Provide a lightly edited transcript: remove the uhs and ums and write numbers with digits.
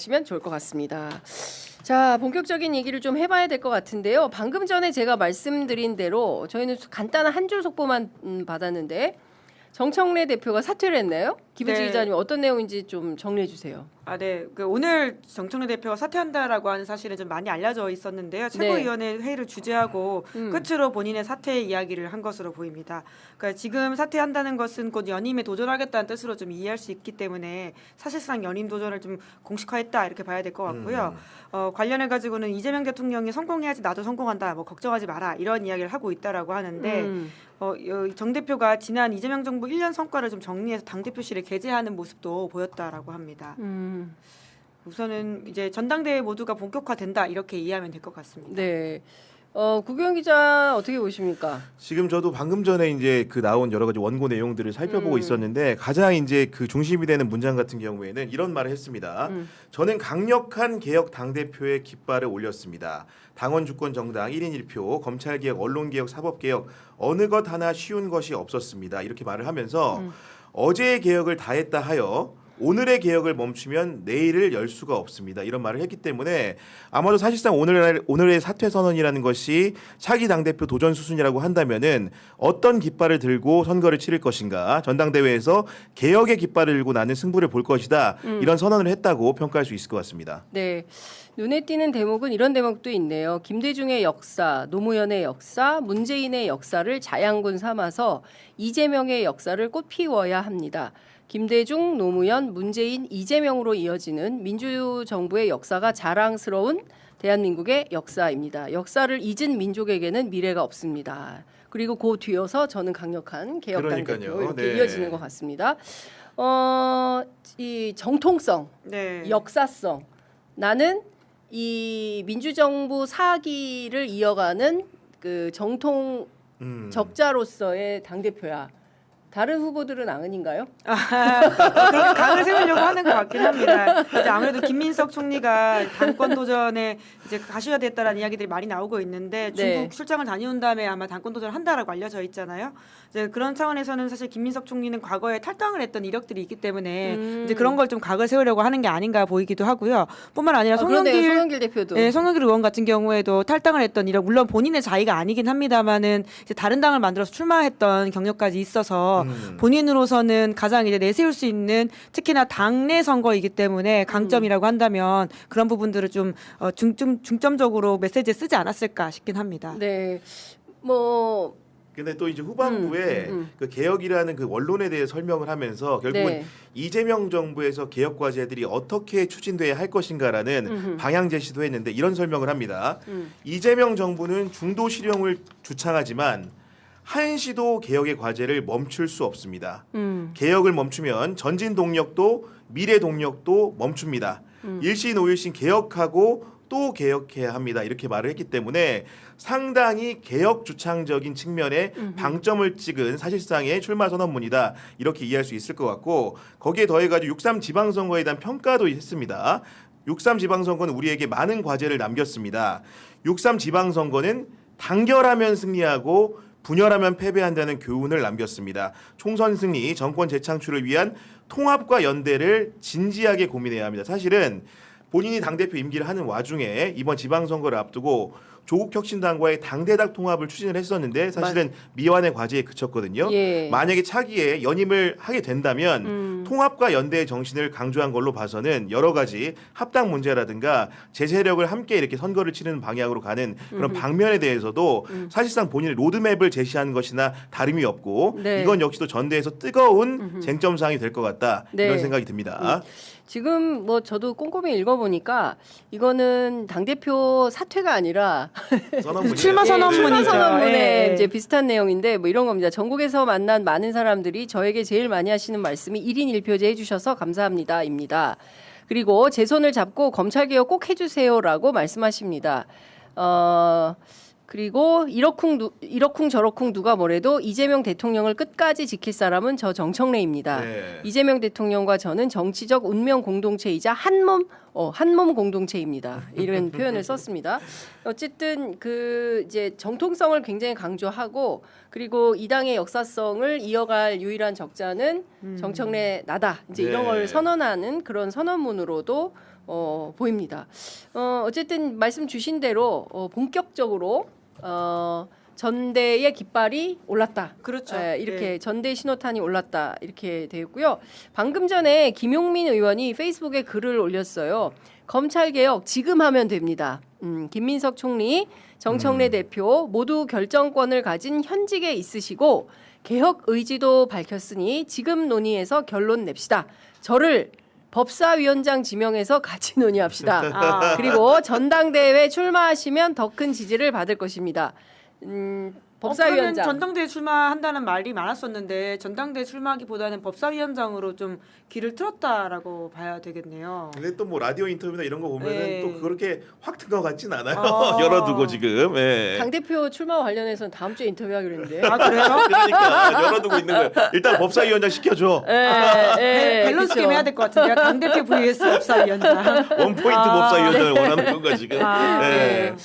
주시면 좋을 것 같습니다. 자, 본격적인 얘기를 좀 해봐야 될 것 같은데요. 방금 전에 제가 말씀드린 대로 저희는 간단한 한 줄 속보만 받았는데 정청래 대표가 사퇴를 했나요? 김은지 네. 기자님 어떤 내용인지 좀 정리해 주세요. 네. 오늘 정청래 대표가 사퇴한다라고 하는 사실은 좀 많이 알려져 있었는데요. 최고위원회 회의를 주재하고 끝으로 본인의 사퇴 이야기를 한 것으로 보입니다. 그러니까 지금 사퇴한다는 것은 곧 연임에 도전하겠다는 뜻으로 좀 이해할 수 있기 때문에 사실상 연임 도전을 좀 공식화했다 이렇게 봐야 될 것 같고요. 관련해 가지고는 이재명 대통령이 성공해야지 나도 성공한다. 뭐 걱정하지 마라 이런 이야기를 하고 있다라고 하는데 정 대표가 지난 이재명 정부 1년 성과를 좀 정리해서 당 대표실에 게재하는 모습도 보였다라고 합니다. 우선은 이제 전당대회 모두가 본격화된다 이렇게 이해하면 될 것 같습니다. 네. 구경 기자 어떻게 보십니까? 지금 저도 방금 전에 이제 그 나온 여러 가지 원고 내용들을 살펴보고 있었는데 가장 이제 그 중심이 되는 문장 같은 경우에는 이런 말을 했습니다. 저는 강력한 개혁 당대표의 깃발을 올렸습니다. 당원 주권 정당 1인 1표, 검찰 개혁, 언론 개혁, 사법 개혁 어느 것 하나 쉬운 것이 없었습니다. 이렇게 말을 하면서 어제의 개혁을 다 했다 하여 오늘의 개혁을 멈추면 내일을 열 수가 없습니다. 이런 말을 했기 때문에 아마도 사실상 오늘의 사퇴 선언이라는 것이 차기 당대표 도전 수순이라고 한다면은 어떤 깃발을 들고 선거를 치를 것인가, 전당대회에서 개혁의 깃발을 들고 나는 승부를 볼 것이다. 이런 선언을 했다고 평가할 수 있을 것 같습니다. 네. 눈에 띄는 대목은 이런 대목도 있네요. 김대중의 역사, 노무현의 역사, 문재인의 역사를 자양분 삼아서 이재명의 역사를 꽃피워야 합니다. 김대중, 노무현, 문재인, 이재명으로 이어지는 민주정부의 역사가 자랑스러운 대한민국의 역사입니다. 역사를 잊은 민족에게는 미래가 없습니다. 그리고 그 뒤어서 저는 강력한 개혁당 대표 이렇게 네. 이어지는 것 같습니다. 이 정통성, 네. 역사성, 나는 이 민주정부 사기를 이어가는 그 정통 적자로서의 당 대표야. 다른 후보들은 아닌가요? 그렇게 각을 세우려고 하는 것 같긴 합니다. 이제 아무래도 김민석 총리가 당권 도전에 이제 가셔야 됐다라는 이야기들이 많이 나오고 있는데 중국 네. 출장을 다녀온 다음에 아마 당권 도전을 한다라고 알려져 있잖아요. 이제 그런 차원에서는 사실 김민석 총리는 과거에 탈당을 했던 이력들이 있기 때문에 이제 그런 걸 좀 각을 세우려고 하는 게 아닌가 보이기도 하고요. 뿐만 아니라 송영길 대표도. 네, 송영길 의원 같은 경우에도 탈당을 했던 이력, 물론 본인의 자의가 아니긴 합니다만은 이제 다른 당을 만들어서 출마했던 경력까지 있어서 본인으로서는 가장 이제 내세울 수 있는 특히나 당내 선거이기 때문에 강점이라고 한다면 그런 부분들을 좀 중점적으로 메시지에 쓰지 않았을까 싶긴 합니다. 네, 뭐 근데 또 이제 후반부에 그 개혁이라는 그 원론에 대해 설명을 하면서 결국은 네. 이재명 정부에서 개혁 과제들이 어떻게 추진돼야 할 것인가라는 방향 제시도 했는데 이런 설명을 합니다. 이재명 정부는 중도 실용을 주창하지만 한시도 개혁의 과제를 멈출 수 없습니다. 개혁을 멈추면 전진 동력도 미래 동력도 멈춥니다. 일신 오일신 개혁하고 또 개혁해야 합니다. 이렇게 말을 했기 때문에 상당히 개혁 주창적인 측면에 방점을 찍은 사실상의 출마 선언문이다. 이렇게 이해할 수 있을 것 같고 거기에 더해가지고 6.3 지방선거에 대한 평가도 했습니다. 6.3 지방선거는 우리에게 많은 과제를 남겼습니다. 6.3 지방선거는 단결하면 승리하고 분열하면 패배한다는 교훈을 남겼습니다. 총선 승리, 정권 재창출을 위한 통합과 연대를 진지하게 고민해야 합니다. 사실은 본인이 당대표 임기를 하는 와중에 이번 지방선거를 앞두고 조국혁신당과의 당대당 통합을 추진을 했었는데 사실은 미완의 과제에 그쳤거든요. 예. 만약에 차기에 연임을 하게 된다면 통합과 연대의 정신을 강조한 걸로 봐서는 여러 가지 합당 문제라든가 제세력을 함께 이렇게 선거를 치르는 방향으로 가는 그런 방면에 대해서도 사실상 본인의 로드맵을 제시한 것이나 다름이 없고 네. 이건 역시도 전대에서 뜨거운 쟁점 사항이 될 것 같다. 네. 이런 생각이 듭니다. 지금 뭐 저도 꼼꼼히 읽어보니까 이거는 당대표 사퇴가 아니라 선언문이에요. 출마 선언문이죠. 출마 선언문에 예. 이제 비슷한 내용인데 뭐 이런 겁니다. 전국에서 만난 많은 사람들이 저에게 제일 많이 하시는 말씀이 1인 1표제 해주셔서 감사합니다입니다. 그리고 제 손을 잡고 검찰개혁 꼭 해주세요라고 말씀하십니다. 그리고 이러쿵 저러쿵 누가 뭐래도 이재명 대통령을 끝까지 지킬 사람은 저 정청래입니다. 네. 이재명 대통령과 저는 정치적 운명 공동체이자 한몸 공동체입니다. 이런 표현을 썼습니다. 어쨌든 그 이제 정통성을 굉장히 강조하고 그리고 이 당의 역사성을 이어갈 유일한 적자는 정청래 나다. 이제 이런 네. 걸 선언하는 그런 선언문으로도 보입니다. 어쨌든 말씀 주신 대로 본격적으로 전대의 깃발이 올랐다. 그렇죠. 이렇게 네. 전대 신호탄이 올랐다. 이렇게 되었고요. 방금 전에 김용민 의원이 페이스북에 글을 올렸어요. 검찰 개혁 지금 하면 됩니다. 김민석 총리, 정청래 대표 모두 결정권을 가진 현직에 있으시고 개혁 의지도 밝혔으니 지금 논의해서 결론 냅시다. 저를 법사위원장 지명해서 같이 논의합시다. 아. 그리고 전당대회 출마하시면 더 큰 지지를 받을 것입니다. 법사위원장. 그러면 전당대회 출마한다는 말이 많았었는데 전당대회 출마하기보다는 법사위원장으로 좀 길을 틀었다라고 봐야 되겠네요. 근데 또 뭐 라디오 인터뷰나 이런 거 보면은 네. 또 그렇게 확 든 것 같진 않아요. 아. 열어두고 지금. 예. 당대표 출마 관련해서는 다음 주에 인터뷰하기로 했는데. 아 그래요? 그러니까 열어두고 있는 거예요. 일단 법사위원장 시켜줘. 밸런스 게임 해야 될 것 같은데요. 당대표 vs 법사위원장. 원포인트 법사위원장을 원하는 건가 지금. 아, 예. 네.